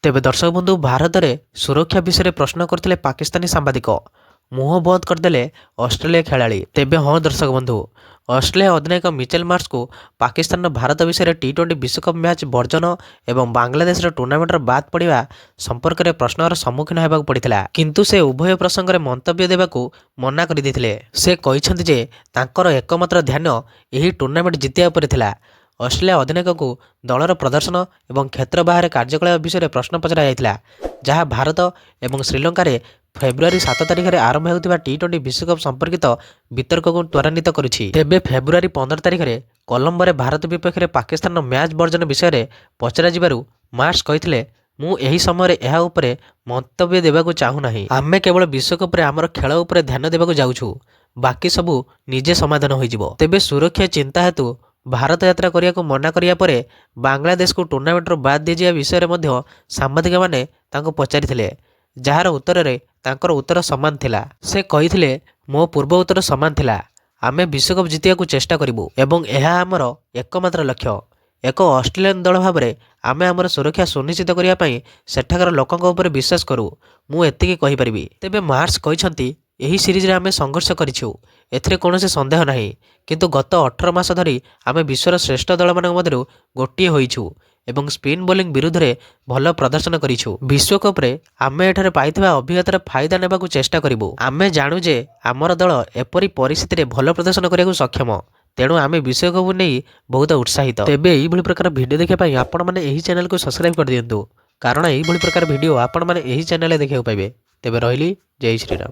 ତେବେ ଦର୍ଶକ ବନ୍ଧୁ ଭାରତରେ ସୁରକ୍ଷା ବିଷୟରେ ପ୍ରଶ୍ନ କରିଥିଲେ ପାକିସ୍ତାନୀ ସାମ୍ବାଦିକ। ମୁହଁ ବନ୍ଦ କରିଦେଲେ ଅଷ୍ଟ୍ରେଲିଆ ଖେଳାଳି। ତେବେ ହଁ ଦର୍ଶକ ବନ୍ଧୁ, ଅଷ୍ଟ୍ରେଲିଆ ଅଧିନାୟକ ମିଚେଲ ମାର୍ଶଙ୍କୁ ପାକିସ୍ତାନର ଭାରତ ବିଷୟରେ ଟି20 ବିଶ୍ୱକପ୍ ମ୍ୟାଚ୍ ବର୍ଜନ ଏବଂ ବାଂଲାଦେଶର ଟୁର୍ଣ୍ଣାମେଣ୍ଟର ବାଦ୍ ପଡ଼ିବା ସମ୍ପର୍କରେ ପ୍ରଶ୍ନର ସମ୍ମୁଖୀନ ହେବାକୁ ପଡ଼ିଥିଲା। କିନ୍ତୁ ସେ ଉଭୟ ପ୍ରସଙ୍ଗରେ ମନ୍ତବ୍ୟ ଦେବାକୁ ମନା କରିଦେଇଥିଲେ। ସେ କହିଛନ୍ତି ଯେ ତାଙ୍କର ଏକମାତ୍ର ଧ୍ୟାନ ଏହି ଟୁର୍ଣ୍ଣାମେଣ୍ଟ ଜିତିବା ଉପରେ ଥିଲା। ଅଷ୍ଟ୍ରେଲିଆ ଅଧିନାୟକଙ୍କୁ ଦଳର ପ୍ରଦର୍ଶନ ଏବଂ କ୍ଷେତ୍ର ବାହାରେ କାର୍ଯ୍ୟକଳାପ ବିଷୟରେ ପ୍ରଶ୍ନ ପଚରାଯାଇଥିଲା, ଯାହା ଭାରତ ଏବଂ ଶ୍ରୀଲଙ୍କାରେ ଫେବୃଆରୀ 7 ତାରିଖରେ ଆରମ୍ଭ ହେଉଥିବା ଟି20 ବିଶ୍ୱକପ୍ ସମ୍ପର୍କିତ ବିତର୍କକୁ ତ୍ୱରାନ୍ୱିତ କରିଛି। ତେବେ ଫେବୃଆରୀ 15 ତାରିଖରେ କଲମ୍ବୋରେ ଭାରତ ବିପକ୍ଷରେ ପାକିସ୍ତାନର ମ୍ୟାଚ୍ ବର୍ଜନ ବିଷୟରେ ପଚରାଯିବାରୁ ମାର୍ଶ କହିଥିଲେ, ମୁଁ ଏହି ସମୟରେ ଏହା ଉପରେ ମନ୍ତବ୍ୟ ଦେବାକୁ ଚାହୁଁନାହିଁ। ଆମେ କେବଳ ବିଶ୍ୱକପରେ ଆମର ଖେଳ ଉପରେ ଧ୍ୟାନ ଦେବାକୁ ଯାଉଛୁ। ବାକି ସବୁ ନିଜେ ସମାଧାନ ହୋଇଯିବ। ତେବେ ସୁରକ୍ଷା ଚିନ୍ତା ହେତୁ ଭାରତ ଯାତ୍ରା କରିବାକୁ ମନା କରିବା ପରେ ବାଂଲାଦେଶକୁ ଟୁର୍ଣ୍ଣାମେଣ୍ଟରୁ ବାଦ୍ ଦିଆଯିବା ବିଷୟରେ ମଧ୍ୟ ସାମ୍ବାଦିକମାନେ ତାଙ୍କୁ ପଚାରିଥିଲେ, ଯାହାର ଉତ୍ତରରେ ତାଙ୍କର ଉତ୍ତର ସମାନ ଥିଲା। ସେ କହିଥିଲେ, ମୋ ପୂର୍ବ ଉତ୍ତର ସମାନ ଥିଲା। ଆମେ ବିଶ୍ୱକପ୍ ଜିତିବାକୁ ଚେଷ୍ଟା କରିବୁ ଏବଂ ଏହା ଆମର ଏକମାତ୍ର ଲକ୍ଷ୍ୟ। ଏକ ଅଷ୍ଟ୍ରେଲିଆନ ଦଳ ଭାବରେ ଆମେ ଆମର ସୁରକ୍ଷା ସୁନିଶ୍ଚିତ କରିବା ପାଇଁ ସେଠାକାର ଲୋକଙ୍କ ଉପରେ ବିଶ୍ୱାସ କରୁ। ମୁଁ ଏତିକି କହିପାରିବି। ତେବେ ମାର୍ଶ କହିଛନ୍ତି, ଏହି ସିରିଜରେ ଆମେ ସଂଘର୍ଷ କରିଛୁ, ଏଥିରେ କୌଣସି ସନ୍ଦେହ ନାହିଁ। କିନ୍ତୁ ଗତ 18 ମାସ ଧରି ଆମେ ବିଶ୍ୱର ଶ୍ରେଷ୍ଠ ଦଳମାନଙ୍କ ମଧ୍ୟରୁ ଗୋଟିଏ ହୋଇଛୁ ଏବଂ ସ୍ପିନ୍ ବୋଲିଂ ବିରୁଦ୍ଧରେ ଭଲ ପ୍ରଦର୍ଶନ କରିଛୁ। ବିଶ୍ୱକପରେ ଆମେ ଏଠାରେ ପାଇଥିବା ଅଭିଜ୍ଞତାର ଫାଇଦା ନେବାକୁ ଚେଷ୍ଟା କରିବୁ। ଆମେ ଜାଣୁ ଯେ ଆମର ଦଳ ଏପରି ପରିସ୍ଥିତିରେ ଭଲ ପ୍ରଦର୍ଶନ କରିବାକୁ ସକ୍ଷମ। ତେଣୁ ଆମେ ବିଶ୍ୱକପକୁ ନେଇ ବହୁତ ଉତ୍ସାହିତ। ତେବେ ଏହିଭଳି ପ୍ରକାର ଭିଡ଼ିଓ ଦେଖିବା ପାଇଁ ଆପଣମାନେ ଏହି ଚ୍ୟାନେଲକୁ ସବସ୍କ୍ରାଇବ୍ କରିଦିଅନ୍ତୁ, କାରଣ ଏହିଭଳି ପ୍ରକାର ଭିଡ଼ିଓ ଆପଣମାନେ ଏହି ଚ୍ୟାନେଲରେ ଦେଖିବାକୁ ପାଇବେ। ତେବେ ରହିଲି, ଜୟ ଶ୍ରୀରାମ।